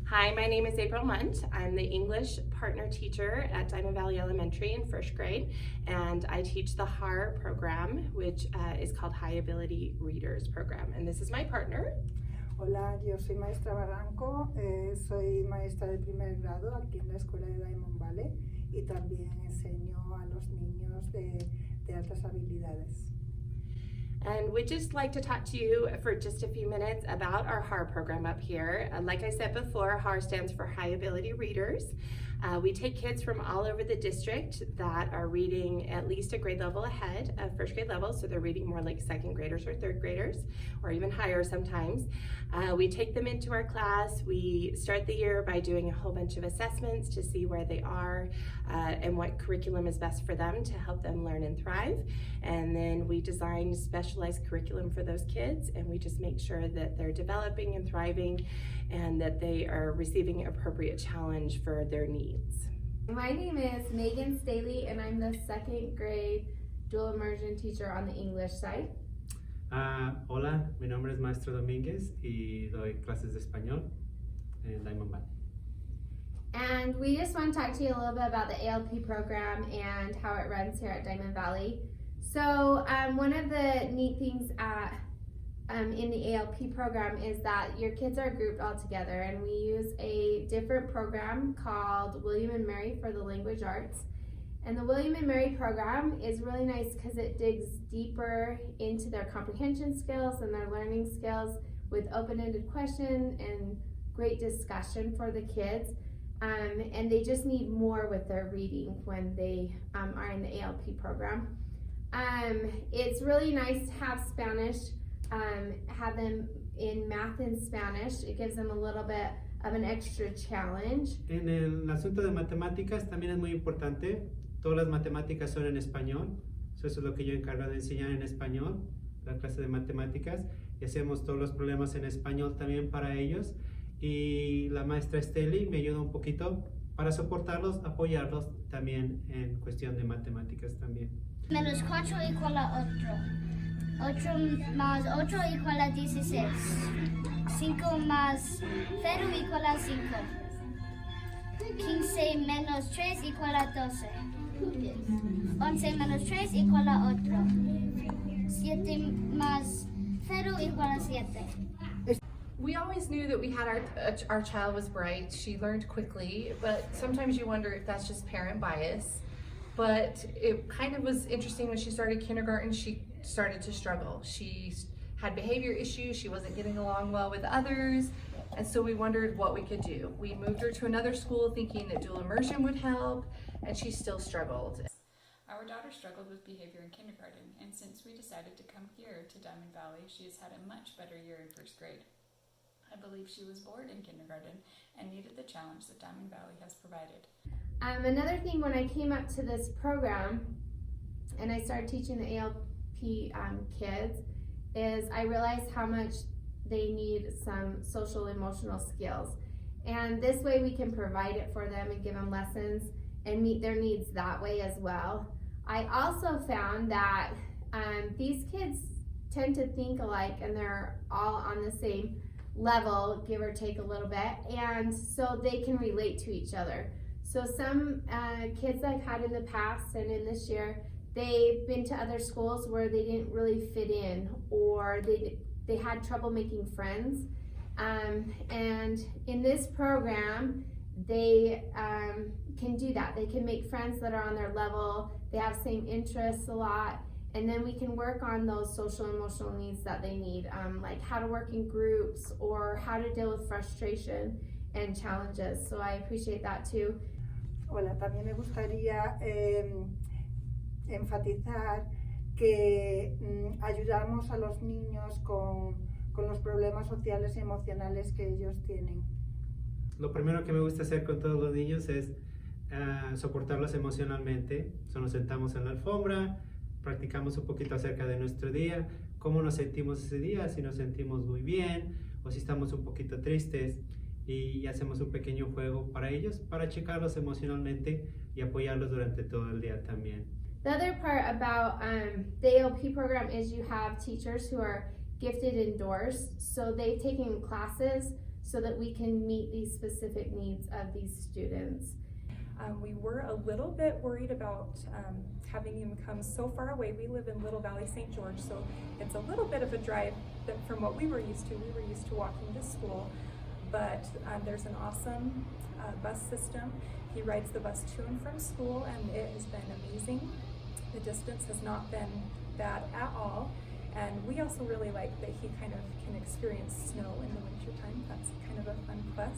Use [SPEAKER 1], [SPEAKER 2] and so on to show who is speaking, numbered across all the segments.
[SPEAKER 1] Hi, my name is April Munt. I'm the English partner teacher at Diamond Valley Elementary in first grade, and I teach the HAR program, which is called High Ability Readers Program. And this is my partner.
[SPEAKER 2] Hola, yo soy maestra Barranco, soy maestra de primer grado aquí en la escuela de Diamond Valley y también enseño a los niños de altas habilidades.
[SPEAKER 1] And we'd just like to talk to you for just a few minutes about our HAR program up here. Like I said before, HAR stands for High Ability Readers. We take kids from all over the district that are reading at least a grade level ahead of first grade level, so they're reading more like second graders or third graders, or even higher sometimes. We take them into our class. We start the year by doing a whole bunch of assessments to see where they are and what curriculum is best for them to help them learn and thrive. And then we design specialized curriculum for those kids, and we just make sure that they're developing and thriving and that they are receiving appropriate challenge for their needs.
[SPEAKER 3] My name is Megan Staley, and I'm the second grade dual immersion teacher on the English side.
[SPEAKER 4] Hola, mi nombre es Maestro Domínguez y doy clases de español en Diamond Valley.
[SPEAKER 3] And we just want to talk to you a little bit about the ALP program and how it runs here at Diamond Valley. So one of the neat things in the ALP program is that your kids are grouped all together, and we use a different program called William and Mary for the language arts. And the William and Mary program is really nice because it digs deeper into their comprehension skills and their learning skills with open-ended question and great discussion for the kids. And they just need more with their reading when they are in the ALP program. It's really nice to have Spanish, have them in math and Spanish. It gives them a little bit of an extra challenge.
[SPEAKER 4] En el asunto de matemáticas también es muy importante. Todas las matemáticas son en español. Eso es lo que yo encargo de enseñar en español, la clase de matemáticas. Y hacemos todos los problemas en español también para ellos. Y la maestra Esteli me ayuda un poquito para soportarlos, apoyarlos también en cuestión de matemáticas también.
[SPEAKER 5] Menos 4 igual a 8. 8 más 8 igual a 16. 5 más 0 igual a 5. 15 menos 3 igual a 12. 11 menos 3 igual a 8. 7 más 0 igual a 7.
[SPEAKER 6] We always knew that we had our child was bright. She learned quickly, but sometimes you wonder if that's just parent bias. But it kind of was interesting when she started kindergarten, she started to struggle. She had behavior issues, she wasn't getting along well with others, and so we wondered what we could do. We moved her to another school thinking that dual immersion would help, and she still struggled.
[SPEAKER 7] Our daughter struggled with behavior in kindergarten, and since we decided to come here to Diamond Valley, she has had a much better year in first grade. I believe she was bored in kindergarten and needed the challenge that Diamond Valley has provided.
[SPEAKER 3] Another thing, when I came up to this program and I started teaching the ALP kids, is I realized how much they need some social emotional skills. And this way we can provide it for them and give them lessons and meet their needs that way as well. I also found that these kids tend to think alike, and they're all on the same level, give or take a little bit, and so they can relate to each other. So some kids I've had in the past and in this year, they've been to other schools where they didn't really fit in, or they had trouble making friends. And in this program, they can do that. They can make friends that are on their level. They have same interests a lot. And then we can work on those social and emotional needs that they need, like how to work in groups or how to deal with frustration and challenges. So I appreciate that too.
[SPEAKER 2] Hola, también me gustaría enfatizar que ayudamos a los niños con los problemas sociales y emocionales que ellos tienen.
[SPEAKER 4] Lo primero que me gusta hacer con todos los niños es soportarlos emocionalmente. Nos sentamos en la alfombra, practicamos un poquito acerca de nuestro día, cómo nos sentimos ese día, si nos sentimos muy bien o si estamos un poquito tristes, y hacemos un pequeño juego para ellos, para checarlos emocionalmente y apoyarlos durante todo el día también.
[SPEAKER 3] The other part about the ALP program is you have teachers who are gifted indoors, so they've taken classes so that we can meet these specific needs of these students.
[SPEAKER 8] We were a little bit worried about having him come so far away. We live in Little Valley, St. George, so it's a little bit of a drive from what we were used to. We were used to walking to school, but there's an awesome bus system. He rides the bus to and from school, and it has been amazing. The distance has not been bad at all, and we also really like that he kind of can experience snow in the wintertime. That's kind of a fun plus.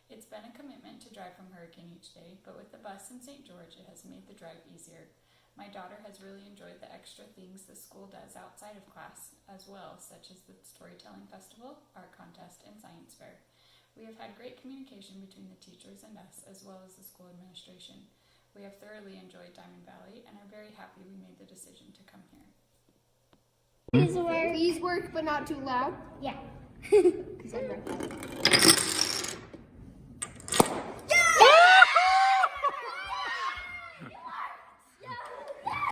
[SPEAKER 7] It's been a commitment to drive from Hurricane each day, but with the bus in St. George, it has made the drive easier. My daughter has really enjoyed the extra things the school does outside of class as well, such as the storytelling festival, art contest, and science fair. We have had great communication between the teachers and us, as well as the school administration. We have thoroughly enjoyed Diamond Valley and are very happy we made the decision to come here.
[SPEAKER 9] Please work, but not too loud.
[SPEAKER 5] Yeah.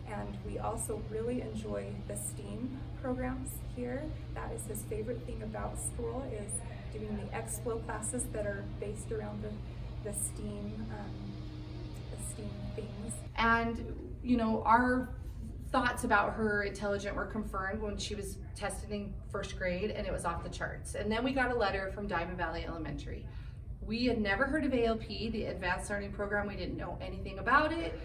[SPEAKER 8] And we also really enjoy the STEAM programs here. That is his favorite thing about school, is doing the Explo classes that are based around the STEAM things.
[SPEAKER 6] And, you know, our thoughts about her intelligence were confirmed when she was tested in first grade, and it was off the charts. And then we got a letter from Diamond Valley Elementary. We had never heard of ALP, the Advanced Learning Program. We didn't know anything about it.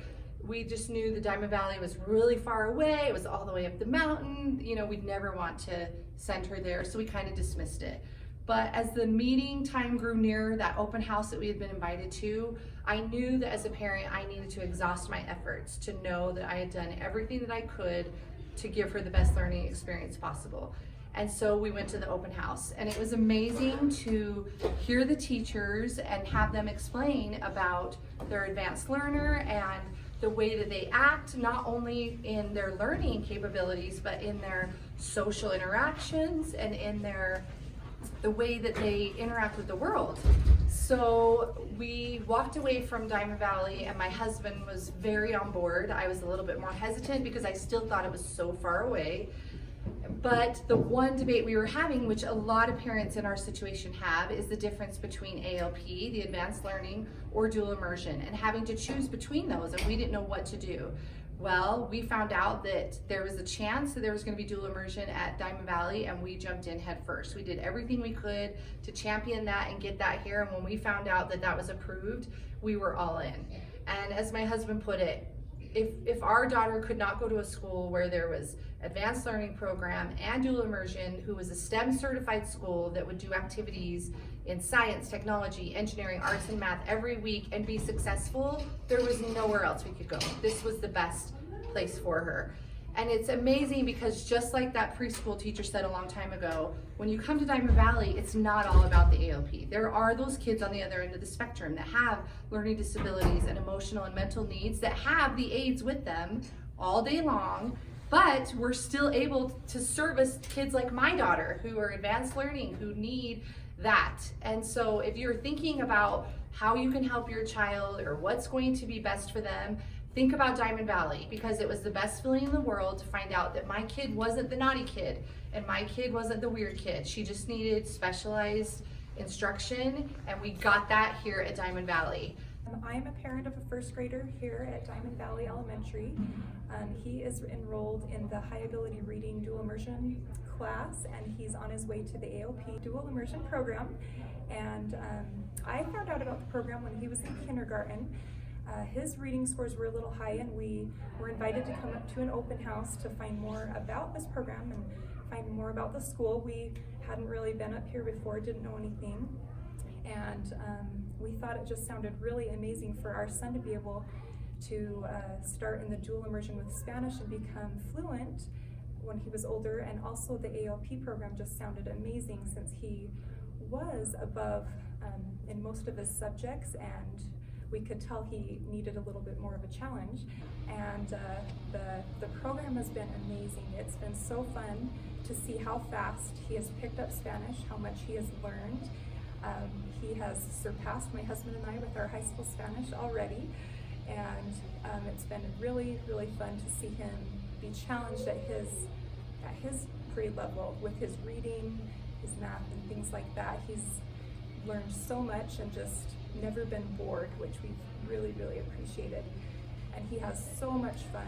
[SPEAKER 6] We just knew the Diamond Valley was really far away. It was all the way up the mountain. You know, we'd never want to send her there, so we kind of dismissed it. But as the meeting time grew nearer, that open house that we had been invited to, I knew that as a parent, I needed to exhaust my efforts to know that I had done everything that I could to give her the best learning experience possible. And so we went to the open house, and it was amazing to hear the teachers and have them explain about their advanced learner and the way that they act, not only in their learning capabilities, but in their social interactions and in the way that they interact with the world. So we walked away from Diamond Valley, and my husband was very on board. I was a little bit more hesitant because I still thought it was so far away. But the one debate we were having, which a lot of parents in our situation have, is the difference between ALP, the advanced learning, or dual immersion, and having to choose between those, and we didn't know what to do. Well, we found out that there was a chance that there was going to be dual immersion at Diamond Valley, and we jumped in head first. We did everything we could to champion that and get that here, and when we found out that that was approved, we were all in. And as my husband put it, if our daughter could not go to a school where there was advanced learning program and dual immersion, who was a STEM certified school that would do activities in science, technology, engineering, arts, and math every week and be successful, there was nowhere else we could go. This was the best place for her. And it's amazing because just like that preschool teacher said a long time ago, when you come to Diamond Valley, it's not all about the ALP. There are those kids on the other end of the spectrum that have learning disabilities and emotional and mental needs that have the aides with them all day long, but we're still able to service kids like my daughter who are advanced learning, who need that. And so if you're thinking about how you can help your child or what's going to be best for them, think about Diamond Valley, because it was the best feeling in the world to find out that my kid wasn't the naughty kid and my kid wasn't the weird kid. She just needed specialized instruction, and we got that here at Diamond Valley.
[SPEAKER 8] I'm a parent of a first grader here at Diamond Valley Elementary. He is enrolled in the High Ability Reading Dual Immersion class, and he's on his way to the ALP Dual Immersion program. And I found out about the program when he was in kindergarten. His reading scores were a little high, and we were invited to come up to an open house to find more about this program and find more about the school. We hadn't really been up here before, didn't know anything, and we thought it just sounded really amazing for our son to be able to start in the dual immersion with Spanish and become fluent when he was older. And also the ALP program just sounded amazing, since he was above in most of his subjects, and we could tell he needed a little bit more of a challenge. And the program has been amazing. It's been so fun to see how fast he has picked up Spanish, how much he has learned. He has surpassed my husband and I with our high school Spanish already. And it's been really, really fun to see him be challenged at his grade level with his reading, his math, and things like that. He's learned so much and just never been bored, which we've really, really appreciated. And he has so much fun.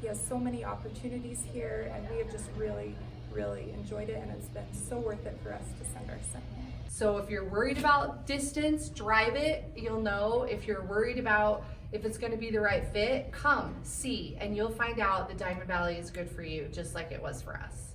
[SPEAKER 8] He has so many opportunities here, and we have just really, really enjoyed it, and it's been so worth it for us to send our son here.
[SPEAKER 6] So if you're worried about distance, drive it. You'll know. If you're worried about if it's going to be the right fit, come, see, and you'll find out that Diamond Valley is good for you, just like it was for us.